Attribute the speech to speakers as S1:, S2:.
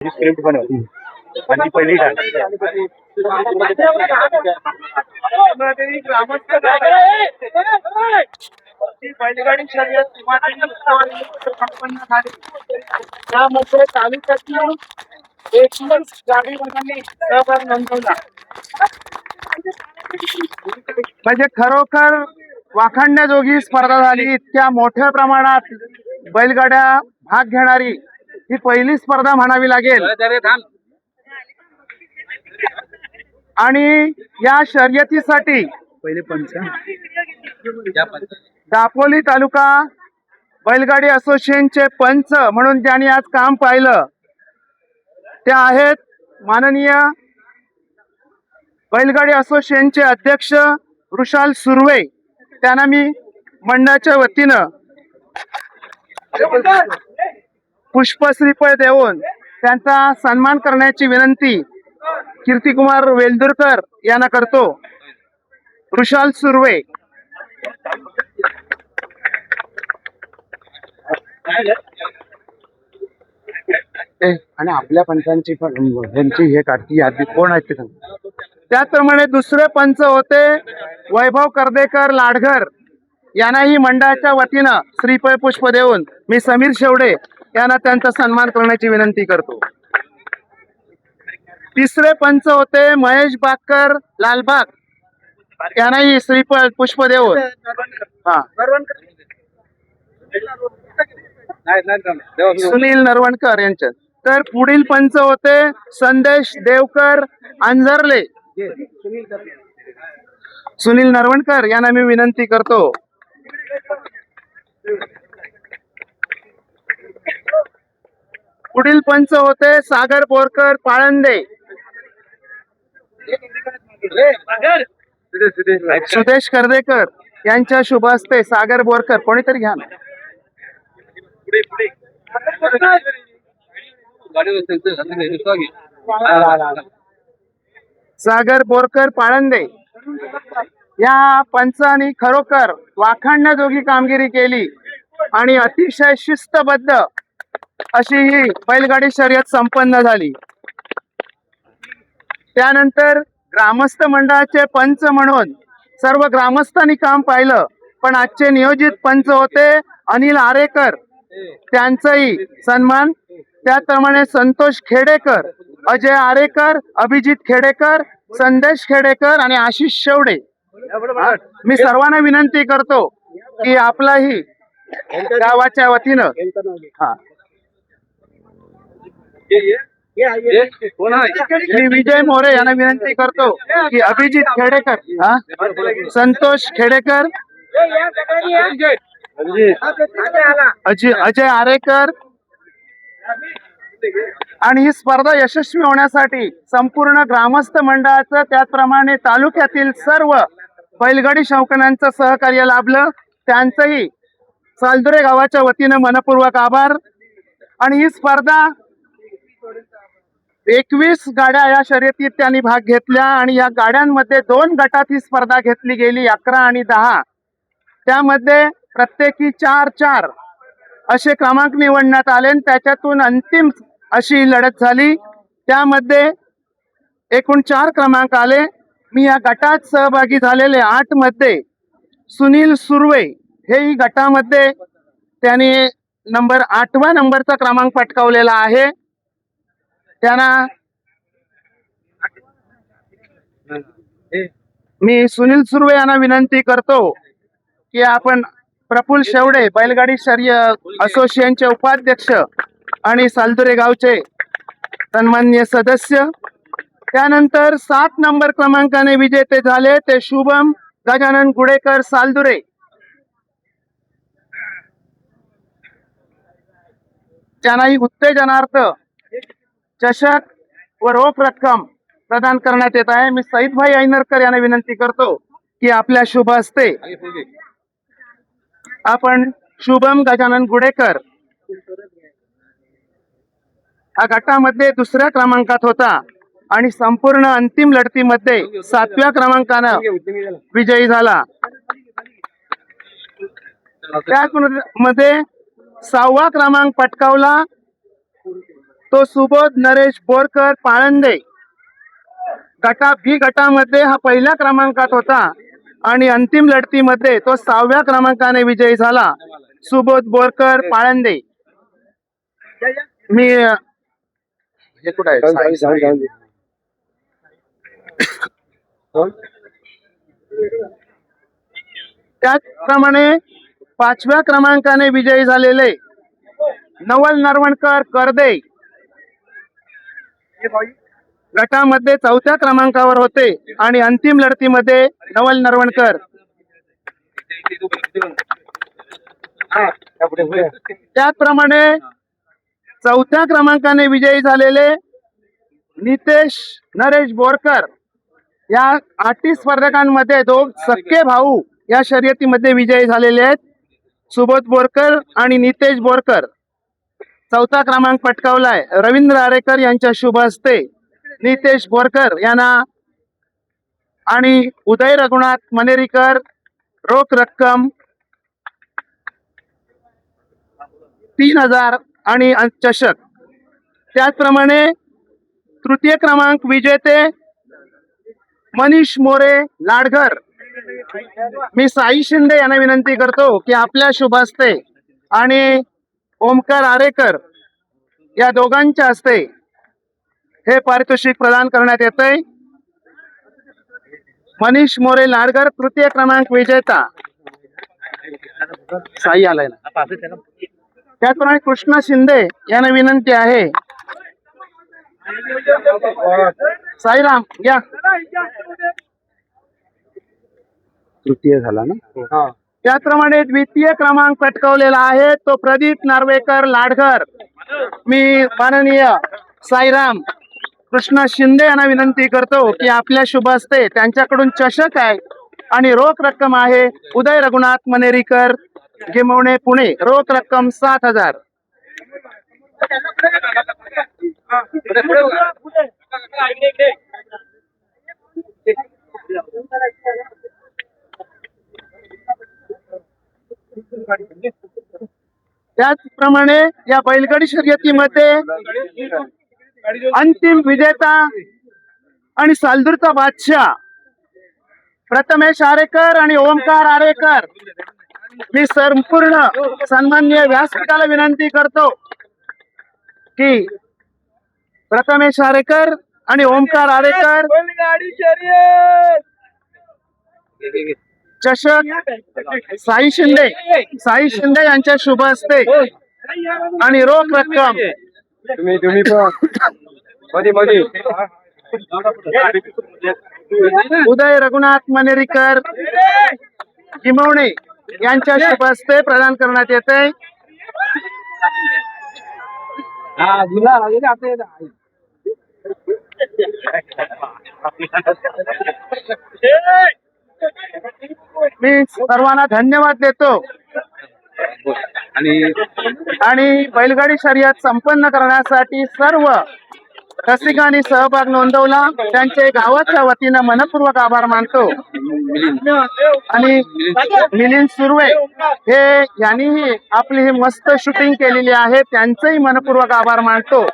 S1: Script बनवली आणि पहिली बैलगाडी शर्यत संपन्न झाली. त्यामध्ये तालुक्यातील 21 गाडीवाल्यांनी सहभाग नोंदवला. म्हणजे खरोखर वाखाणण्याजोगी स्पर्धा झाली. इतक्या मोठ्या प्रमाणात बैलगाड्या भाग घेणारी ही पहिली स्पर्धा म्हणावी लागेल. आणि या शर्यतीसाठी पहिले पंच दापोली तालुका बैलगाडी असोसिएशनचे पंच म्हणून ज्यांनी आज काम पाहिलं ते आहेत माननीय बैलगाडी असोसिएशनचे अध्यक्ष वृषाल सुर्वे. त्यांना मी मंडळाच्या वतीनं पुष्पश्रीफळ देऊन त्यांचा सन्मान करण्याची विनंती कीर्तिकुमार वेलदुरकर यांना करतो. वृषाल सुर्वे. आणि आपल्या पंचांची यांची हे काढती यादी कोण आहेत ते सांग. त्याचप्रमाणे दुसरे पंच होते वैभव कर्देकर लाडघर. यांनाही मंडळाच्या वतीनं श्रीफळ पुष्प देऊन मी समीर शेवडे यांना त्यांचा सन्मान करण्याची विनंती करतो. तिसरे पंच होते महेश बाकर लालबाग. यांनाही श्रीफळ पुष्प देऊन सुनील नरवणकर यांच्या. तर पुढील पंच होते संदेश देवकर अंजरले. सुनील नरवणकर यांना मी विनंती करतो. पुढील पंच होते सागर बोरकर पाळंदे. सुदेश कर्देकर यांच्या शुभ हस्ते सागर बोरकर. कोणीतरी घ्या ना. सागर बोरकर पाळंदे या पंचांनी खरोखर वाखाणण्याजोगी कामगिरी केली आणि अतिशय शिस्तबद्ध अशी ही बैलगाडी शर्यत संपन्न झाली. त्यानंतर ग्रामस्थ मंडळाचे पंच म्हणून सर्व ग्रामस्थांनी काम पाहिलं. पण आजचे नियोजित पंच होते अनिल आरेकर. त्यांचाही सन्मान. त्याप्रमाणे संतोष खेडेकर, अजय आरेकर, अभिजित खेडेकर, संदेश खेडेकर आणि आशिष शेवडे. मी सर्वांना विनंती करतो की आपलाही गावाच्या वतीनं मी विजय मोरे यांना विनंती करतो की अभिजित खेडेकर, संतोष खेडेकर, अजय आरेकर आणि ही स्पर्धा यशस्वी होण्यासाठी संपूर्ण ग्रामस्थ मंडळाचं त्याचप्रमाणे तालुक्यातील सर्व बैलगाडी शौकीनांचं सहकार्य लाभलं. त्यांचंही सालदुरे गावाच्या वतीनं मनपूर्वक आभार. आणि ही स्पर्धा 21 गाड्या या शर्यतीत त्यांनी भाग घेतल्या आणि या गाड्यांमध्ये 2 गटात ही स्पर्धा घेतली गेली, 11 आणि 10. त्यामध्ये प्रत्येकी 4-4 असे क्रमांक निवडण्यात आले. त्याच्यातून अंतिम अशी लढत झाली. त्यामध्ये एकूण 4 क्रमांक आले. मी या गटात सहभागी झालेले 8 मध्ये सुनील सुर्वे हेही गटामध्ये त्याने 8व्या नंबरचा क्रमांक पटकावलेला आहे. त्यांना मी सुनील सुर्वे यांना विनंती करतो की आपण प्रफुल्ल शेवडे बैलगाडी शर्यत असोसिएशनचे उपाध्यक्ष आणि सालदुरे गावचे सन्माननीय सदस्य. त्यानंतर 7 नंबर क्रमांकाने विजेते झाले ते शुभम गजानन गुडेकर सालदुरे. त्यांनाही उत्तेजनार्थ चषक व रोख रक्कम प्रदान करण्यात येत आहे. मी सईदभाई ऐनरकर यांना विनंती करतो की आपल्या शुभ हस्ते आपण शुभम गजानन गुडेकर हा गटामध्ये 2ऱ्या क्रमांकात होता आणि संपूर्ण अंतिम लढतीमध्ये 7व्या क्रमांकानं विजयी झाला. त्यामध्ये 6वा क्रमांक पटकावला तो सुबोध नरेश बोरकर पाळंदे. बी गटामध्ये हा पहिल्या क्रमांकात होता आणि अंतिम लढतीमध्ये तो 6व्या क्रमांकाने विजयी झाला. सुबोध बोरकर पाळंदे. मी हे कुठं आहे? त्याचप्रमाणे 5व्या क्रमांकाने विजयी झालेले नवल नरवणकर करदे गटामध्ये 4थ्या क्रमांकावर होते आणि अंतिम लढतीमध्ये नवल नरवणकर. त्याचप्रमाणे 4थ्या क्रमांकाने विजयी झालेले नितेश नरेश बोरकर. या 8 स्पर्धकांमध्ये 2 सख्खे भाऊ या शर्यतीमध्ये विजयी झालेले आहेत. सुबोध बोरकर आणि नितेश बोरकर. 4था क्रमांक पटकावलाय रवींद्र आरेकर यांच्या शुभ हस्ते. नितेश बोरकर यांना आणि उदय रघुनाथ मनेरीकर रोख रक्कम 3000 आणि चषक. त्याचप्रमाणे 3य क्रमांक विजेते मनीष मोरे लाडघर. मी साई शिंदे यांना विनंती करतो की आपल्या शुभ हस्ते आणि ओमकार आरेकर या दोघांच्या हस्ते हे पारितोषिक प्रदान करण्यात येतंय. मनीष मोरे लाडघर 3य क्रमांक विजेता. साई आलाय ना. त्याचप्रमाणे कृष्णा शिंदे यांना विनंती आहे. साईराम या.
S2: 3य झाला ना.
S1: त्याचप्रमाणे 2य क्रमांक पटकावलेला आहे तो प्रदीप नार्वेकर लाडघर. मी माननीय साईराम कृष्णा शिंदे यांना विनंती करतो की आपल्या शुभ हस्ते त्यांच्याकडून चषक आहे आणि रोख रक्कम आहे. उदय रघुनाथ मनेरीकर गिमवणे पुणे. रोख रक्कम 7000. त्याचप्रमाणे या बैलगाडी शर्यतीमध्ये अंतिम विजेता आणि सालदूरचा बादशाह प्रथमेश आरेकर आणि ओमकार आरेकर. मी संपूर्ण सन्माननीय व्यासपीठाला विनंती करतो की प्रथमेश आरेकर आणि ओमकार आरेकर चषक साई शिंदे यांच्या शुभ हस्ते आणि रोख रक्कम उदय रघुनाथ मनेरीकर गिमवणे यांच्या शुभ हस्ते प्रदान करण्यात येते. मी सर्वांना धन्यवाद देतो आणि बैलगाडी शर्यत संपन्न करण्यासाठी सर्व रसिकांनी सहभाग नोंदवला त्यांचे गावाच्या वतीनं मनपूर्वक आभार मानतो. आणि मिलिंद सुर्वे हे यांनीही आपली ही मस्त शूटिंग केलेली आहे त्यांचेही मनपूर्वक आभार मानतो.